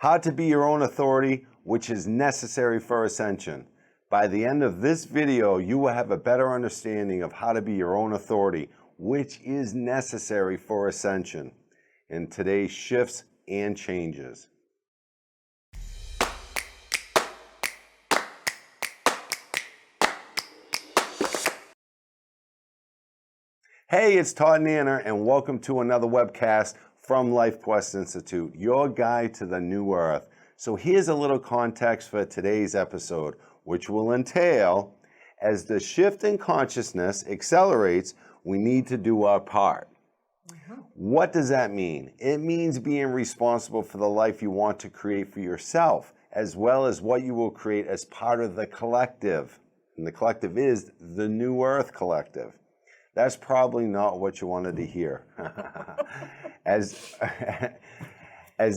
How to be your own authority, which is necessary for ascension. By the end of this video, you will have a better understanding of how to be your own authority, which is necessary for ascension in today's shifts and changes. Hey, it's Todd Nanner, and welcome to another webcast from Life Quest Institute, your guide to the new earth. So here's a little context for today's episode, which will entail, as the shift in consciousness accelerates, we need to do our part. What does that mean? It means being responsible for the life you want to create for yourself, as well as what you will create as part of the collective. And the collective is the New Earth Collective. That's probably not what you wanted to hear. As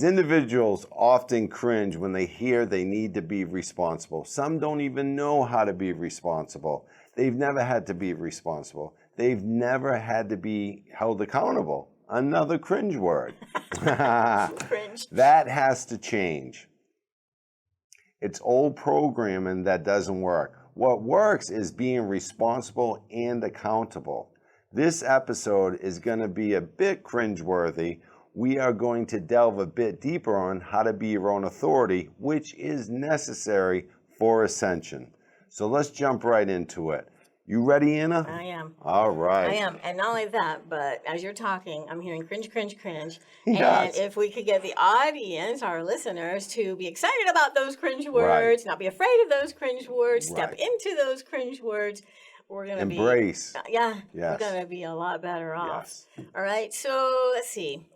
individuals often cringe when they hear they need to be responsible. Some don't even know how to be responsible. They've never had to be responsible. They've never had to be held accountable. Another cringe word. Cringe. That has to change. It's old programming that doesn't work. What works is being responsible and accountable. This episode is going to be a bit cringeworthy. We are going to delve a bit deeper on how to be your own authority, which is necessary for ascension. So let's jump right into it. You ready, Anna? I am. All right. I am. And not only that, but as you're talking, I'm hearing cringe, cringe, cringe. Yes. And if we could get the audience, our listeners, to be excited about those cringe words, not be afraid of those cringe words, step into those cringe words, we're going to be... Embrace. Yeah. Yes. We're going to be a lot better off. Yes. All right. So let's see.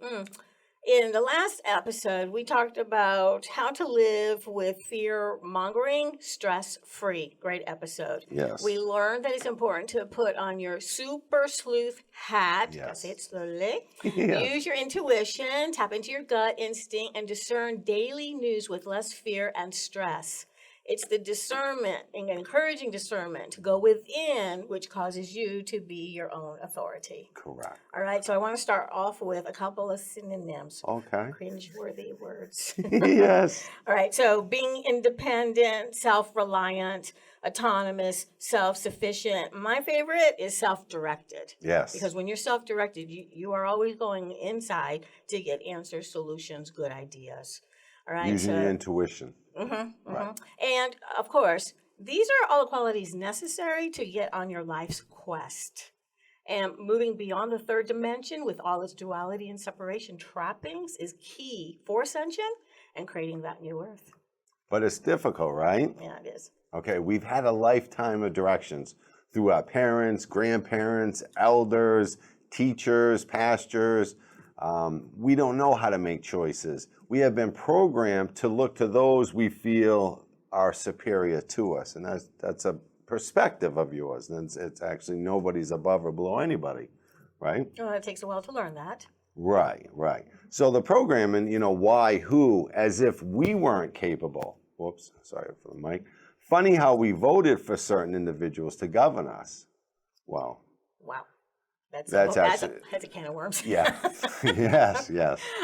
In the last episode, we talked about how to live with fear-mongering stress-free. Great episode. Yes. We learned that it's important to put on your super sleuth hat. Yes. Say it slowly. Yeah. Use your intuition, tap into your gut instinct, and discern daily news with less fear and stress. It's the discernment and encouraging discernment to go within, which causes you to be your own authority. Correct. All right, so I want to start off with a couple of synonyms. Okay. Cringe-worthy words. Yes. All right, so being independent, self-reliant, autonomous, self-sufficient. My favorite is self-directed. Yes. Because when you're self-directed, you are always going inside to get answers, solutions, good ideas. All right. Using your intuition. Right. And of course, these are all the qualities necessary to get on your life's quest. And moving beyond the third dimension with all its duality and separation trappings is key for ascension and creating that new earth. But it's difficult, right? Yeah, it is. Okay, we've had a lifetime of directions through our parents, grandparents, elders, teachers, pastors. We don't know how to make choices. We have been programmed to look to those we feel are superior to us. And that's a perspective of yours. And it's actually nobody's above or below anybody, right? Well, it takes a while to learn that. Right. So the programming, why, who, as if we weren't capable. Whoops, sorry for the mic. Funny how we voted for certain individuals to govern us. Wow. That's a can of worms. Yeah. Yes.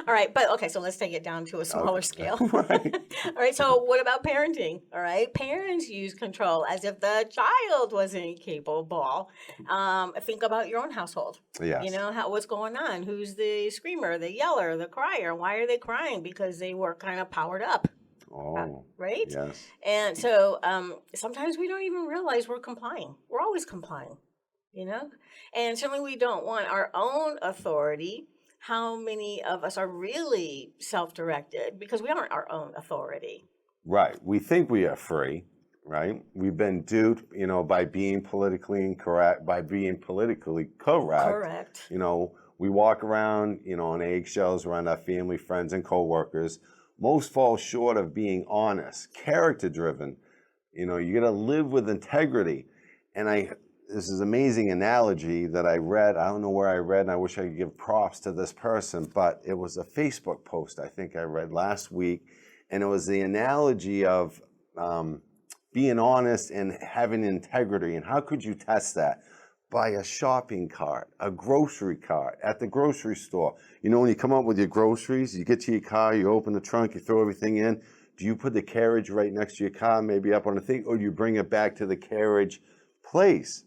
All right, but okay, so let's take it down to a smaller scale. Right. All right, so what about parenting? All right, parents use control as if the child wasn't capable. Think about your own household. Yes. What's going on? Who's the screamer, the yeller, the crier? Why are they crying? Because they were kind of powered up. Oh. Right? Yes. And so sometimes we don't even realize we're complying. We're always complying. And certainly we don't want our own authority. How many of us are really self-directed? Because we aren't our own authority. Right. We think we are free, right? We've been duped, by being politically incorrect, by being politically correct. Correct. We walk around, on eggshells around our family, friends, and coworkers. Most fall short of being honest, character-driven. You got to live with integrity. And this is an amazing analogy that I read. I don't know where I read, and I wish I could give props to this person, but it was a Facebook post I think I read last week, and it was the analogy of being honest and having integrity, and how could you test that? by a shopping cart, a grocery cart at the grocery store. You know, when you come up with your groceries, you get to your car, you open the trunk, you throw everything in. Do you put the carriage right next to your car, maybe up on the thing, or do you bring it back to the carriage place?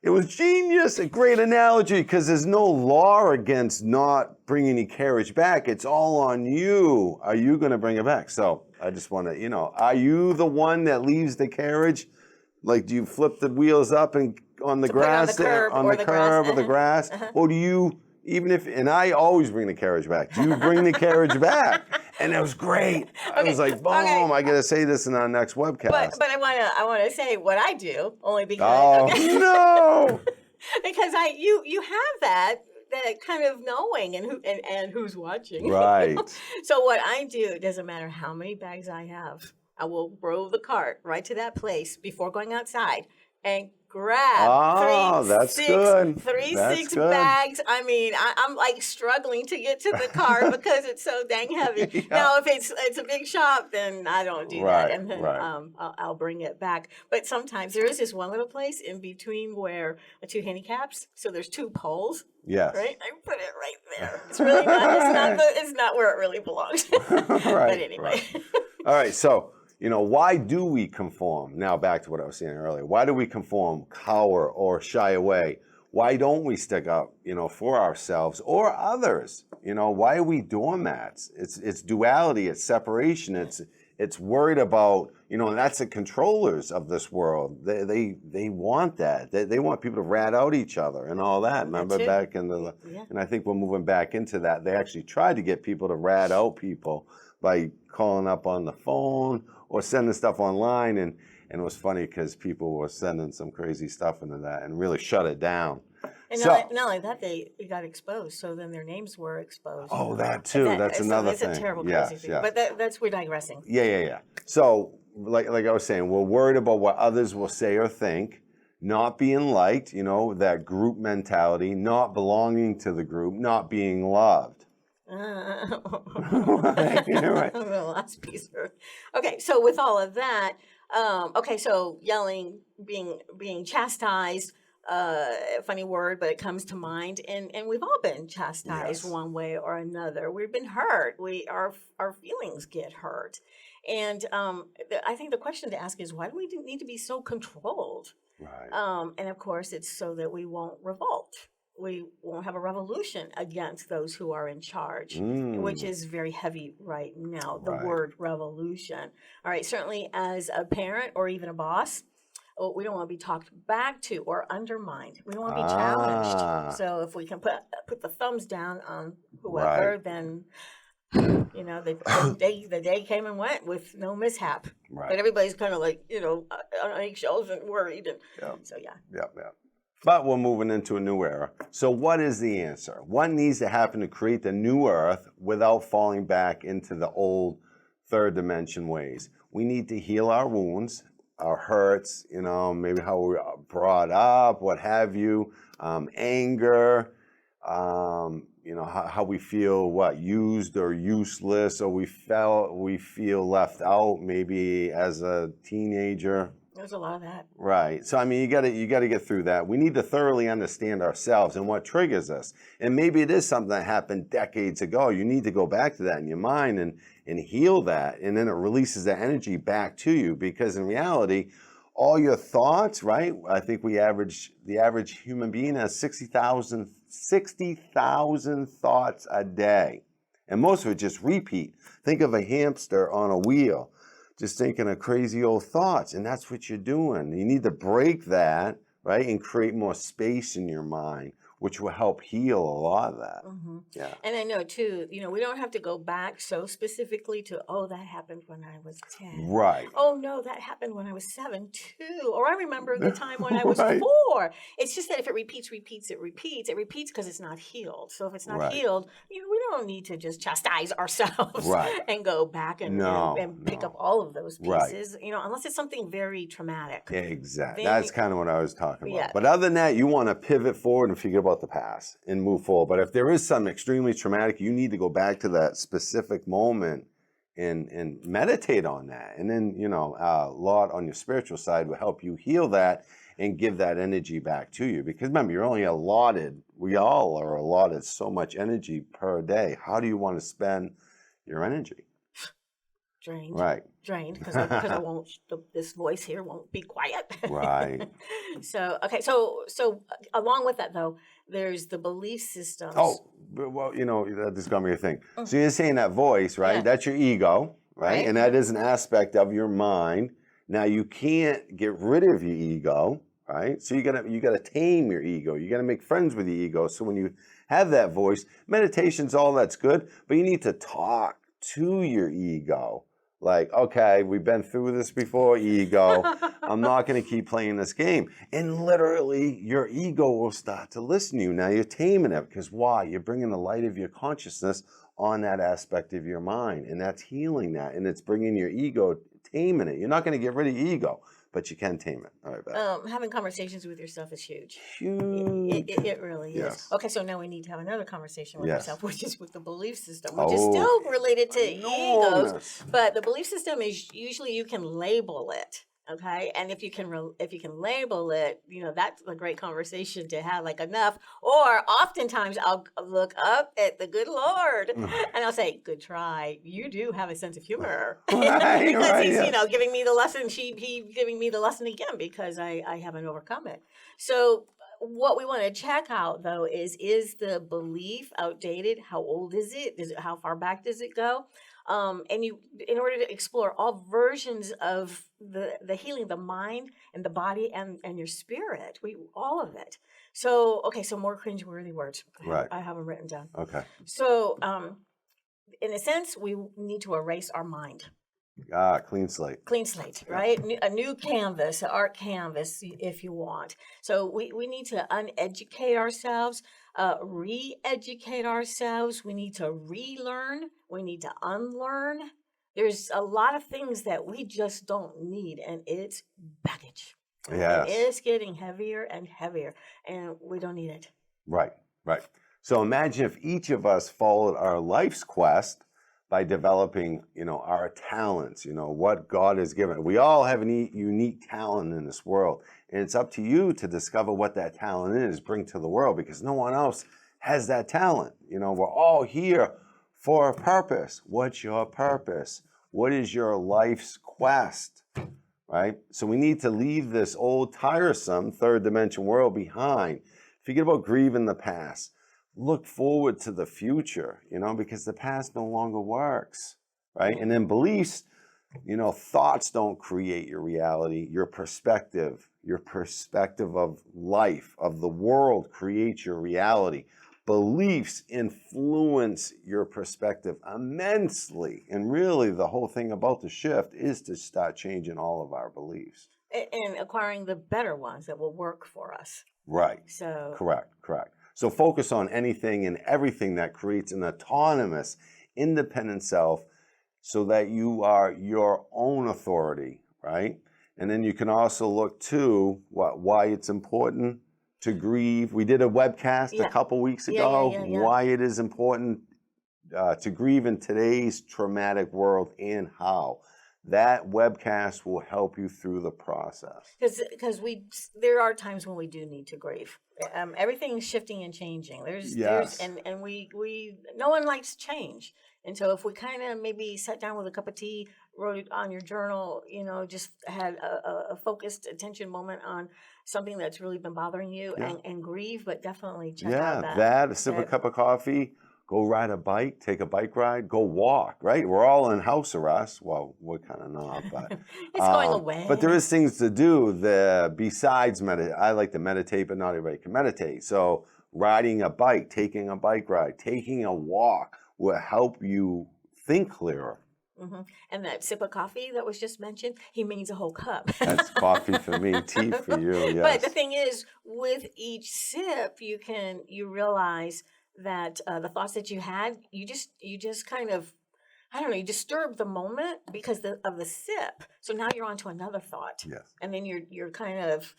It was genius, a great analogy, because there's no law against not bringing your carriage back. It's all on you. Are you going to bring it back? So I just want to, you know, are you the one that leaves the carriage? Like, do you flip the wheels up and on the grass, on the curb or the grass? Or do you, even if, and I always bring the carriage back. Do you bring the carriage back? And it was great. I was like, boom, I got to say this in our next webcast. But I want to say what I do, only because. Oh, no. Because you have that kind of knowing and who's watching. Right. So what I do, it doesn't matter how many bags I have, I will roll the cart right to that place before going outside and grab three six bags. I mean, I'm like struggling to get to the car because it's so dang heavy. Yeah. Now, if it's a big shop, then I don't do that, and then I'll bring it back. But sometimes there is this one little place in between where two handicaps, so there's two poles. Yes. Right. I put it right there. It's really not. It's not where it really belongs. But anyway. All right. So, you know, why do we conform? Now back to what I was saying earlier. Why do we conform, cower, or shy away? Why don't we stick up, you know, for ourselves or others? You know, why are we doormats? It's duality, it's separation, it's worried about, you know, and that's the controllers of this world. They want that. They want people to rat out each other and all that. Remember back in the, and I think we're moving back into that. They actually tried to get people to rat out people by calling up on the phone or sending stuff online, and it was funny because people were sending some crazy stuff into that and really shut it down. And not only that, they got exposed, so then their names were exposed. Oh, that too. That's another thing. It's a terrible, crazy thing. Yes. But we're digressing. Yeah. So, like I was saying, we're worried about what others will say or think, not being liked, you know, that group mentality, not belonging to the group, not being loved. Right. The last piece. Okay, so with all of that, so yelling, being chastised, funny word, but it comes to mind, and we've all been chastised one way or another. We've been hurt. Our feelings get hurt, and I think the question to ask is, why do we need to be so controlled? Right. And of course, it's so that we won't revolt. We won't have a revolution against those who are in charge, which is very heavy right now, the word revolution. All right, certainly as a parent or even a boss, we don't want to be talked back to or undermined. We don't want to be challenged. So if we can put the thumbs down on whoever, then, you know, the day came and went with no mishap. Right. But everybody's kind of like, you know, on eggshells and worried. And so, yeah. Yep. But we're moving into a new era. So what is the answer? What needs to happen to create the new earth without falling back into the old third dimension ways? We need to heal our wounds, our hurts, you know, maybe how we were brought up, what have you, anger, you know, how we feel, used or useless, or we feel left out maybe as a teenager. There's a lot of that. Right. So, I mean, you got to get through that. We need to thoroughly understand ourselves and what triggers us. And maybe it is something that happened decades ago. You need to go back to that in your mind and heal that. And then it releases that energy back to you, because in reality, all your thoughts, right? I think the average human being has 60,000 thoughts a day. And most of it just repeat. Think of a hamster on a wheel, just thinking of crazy old thoughts, and that's what you're doing. You need to break that, right, and create more space in your mind, which will help heal a lot of that. Mm-hmm. Yeah. And I know too, you know, we don't have to go back so specifically to, oh, that happened when I was 10. Right. Oh no, that happened when I was 7 too. Or I remember the time when I was 4. It's just that if it repeats because it's not healed. So if it's not healed, you know, we don't need to just chastise ourselves and go back and pick up all of those pieces, you know, unless it's something very traumatic. Yeah, exactly. That's kind of what I was talking about. Yeah. But other than that, you want to pivot forward and forget about the past and move forward. But if there is something extremely traumatic, you need to go back to that specific moment and meditate on that. And then, you know, a lot on your spiritual side will help you heal that and give that energy back to you. Because remember, you're only allotted, we all are allotted so much energy per day. How do you want to spend your energy? Drained. Right. Drained, because I won't, this voice here won't be quiet. Right. So, okay, so along with that, though, there's the belief systems. Oh, well, this is going to be a thing. So you're saying that voice, right? Yeah. That's your ego, right? Right. And that is an aspect of your mind. Now you can't get rid of your ego, right? So you gotta tame your ego. You gotta make friends with your ego. So when you have that voice, meditation's all that's good, but you need to talk to your ego. Like, okay, we've been through this before, ego. I'm not going to keep playing this game. And literally, your ego will start to listen to you. Now you're taming it, because why? You're bringing the light of your consciousness on that aspect of your mind. And that's healing that. And it's bringing your ego, taming it. You're not going to get rid of your ego, but you can tame it. All right, Beth. Having conversations with yourself is huge. Huge. It really Yes. is. Okay, so now we need to have another conversation with Yes. yourself, which is with the belief system, which is still related to egos, Enormous. but the belief system is usually you can label it. Okay, and if you can label it, that's a great conversation to have. Like, enough, or oftentimes I'll look up at the good Lord and I'll say, "Good try. You do have a sense of humor," Right, because right, he's yeah. giving me the lesson. He giving me the lesson again because I haven't overcome it. So what we want to check out, though, is the belief outdated? How old is it? How far back does it go? And in order to explore all versions of the healing, the mind and the body and your spirit, all of it. So, okay, so more cringeworthy words. Right. I have them written down. Okay. So, in a sense, we need to erase our mind. Clean slate. Clean slate, right? A new canvas, an art canvas, if you want. So we need to uneducate ourselves, re-educate ourselves. We need to relearn. We need to unlearn. There's a lot of things that we just don't need, and it's baggage. Yes. And it's getting heavier and heavier, and we don't need it. Right, right. So imagine if each of us followed our life's quest by developing, our talents, what God has given. We all have a unique talent in this world. And it's up to you to discover what that talent is, bring to the world, because no one else has that talent. We're all here for a purpose. What's your purpose? What is your life's quest? Right? So we need to leave this old, tiresome third dimension world behind. Forget about grieving the past. Look forward to the future, because the past no longer works, right? And then beliefs, thoughts don't create your reality. Your perspective of life, of the world creates your reality. Beliefs influence your perspective immensely. And really, the whole thing about the shift is to start changing all of our beliefs. And acquiring the better ones that will work for us. Right. So Correct. So focus on anything and everything that creates an autonomous, independent self so that you are your own authority, right? And then you can also look to why it's important to grieve. We did a webcast a couple weeks ago, why it is important to grieve in today's traumatic world and how. That webcast will help you through the process. Because there are times when we do need to grieve. Everything's shifting and changing. And we no one likes change. And so if we kind of maybe sat down with a cup of tea, wrote it on your journal, just had a focused attention moment on something that's really been bothering you and grieve, but definitely check out a sip a cup of coffee. Go ride a bike, take a bike ride, go walk, right? We're all in house arrest. Well, we're kind of not, but it's going away. But there is things to do besides meditate. I like to meditate, but not everybody can meditate. So riding a bike, taking a bike ride, taking a walk will help you think clearer. Mm-hmm. And that sip of coffee that was just mentioned, he means a whole cup. That's coffee for me, tea for you, yes. But the thing is, with each sip, you realize that the thoughts that you had, you just kind of, I don't know, you disturb the moment because of the sip. So now you're on to another thought. Yes. And then you're kind of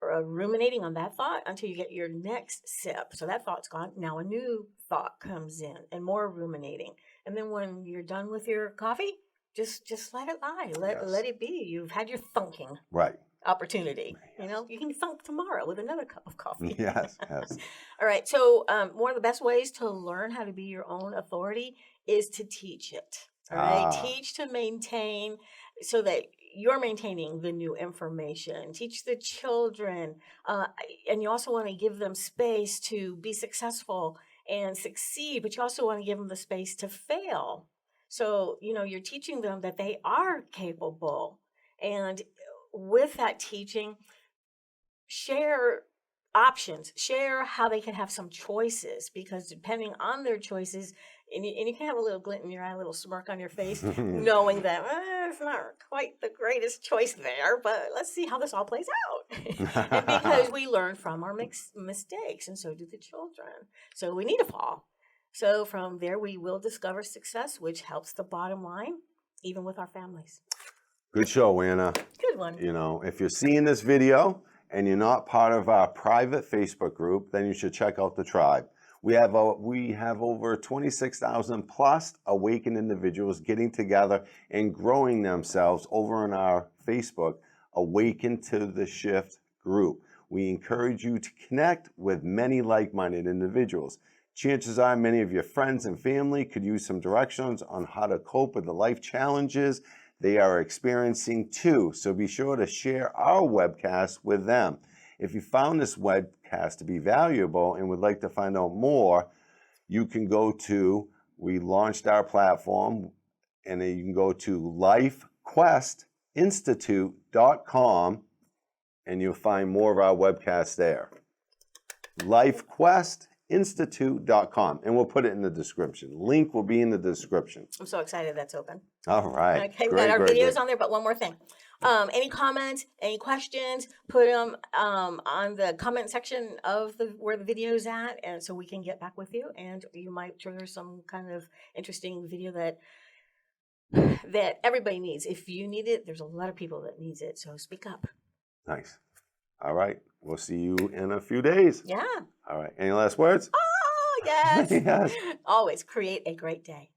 ruminating on that thought until you get your next sip. So that thought's gone. Now a new thought comes in and more ruminating. And then when you're done with your coffee, just let it lie. Yes. Let it be. You've had your thunking Right. opportunity. You know, you can thunk tomorrow with another cup of coffee. Yes. Yes. All right. So one of the best ways to learn how to be your own authority is to teach it. All right. Ah. Teach to maintain so that you're maintaining the new information. Teach the children. And you also want to give them space to be successful and succeed, but you also want to give them the space to fail. So, you know, you're teaching them that they are capable. And with that teaching, share options, share how they can have some choices, because depending on their choices, and you can have a little glint in your eye, a little smirk on your face, knowing that it's not quite the greatest choice there, but let's see how this all plays out. And because we learn from our mistakes, and so do the children. So we need to fall. So from there, we will discover success, which helps the bottom line, even with our families. Good show, Anna. Good one. You know, if you're seeing this video and you're not part of our private Facebook group, then you should check out the tribe. We have over 26,000 plus awakened individuals getting together and growing themselves over in our Facebook Awaken to the Shift group. We encourage you to connect with many like-minded individuals. Chances are many of your friends and family could use some directions on how to cope with the life challenges they are experiencing too. So be sure to share our webcast with them. If you found this webcast to be valuable and would like to find out more, you can go to, we launched our platform, and then you can go to lifequestinstitute.com and you'll find more of our webcasts there. lifequestinstitute.com, and we'll put it in the description. Link will be in the description. I'm so excited that's open. All right. Okay, we got our videos on there, but one more thing. Any comments, any questions, put them on the comment section of where the video's at, and so we can get back with you, and you might trigger some kind of interesting video that everybody needs. If you need it, there's a lot of people that needs it, so speak up. Nice. All right. We'll see you in a few days. Yeah. All right. Any last words? Oh, yes. Yes. Always create a great day.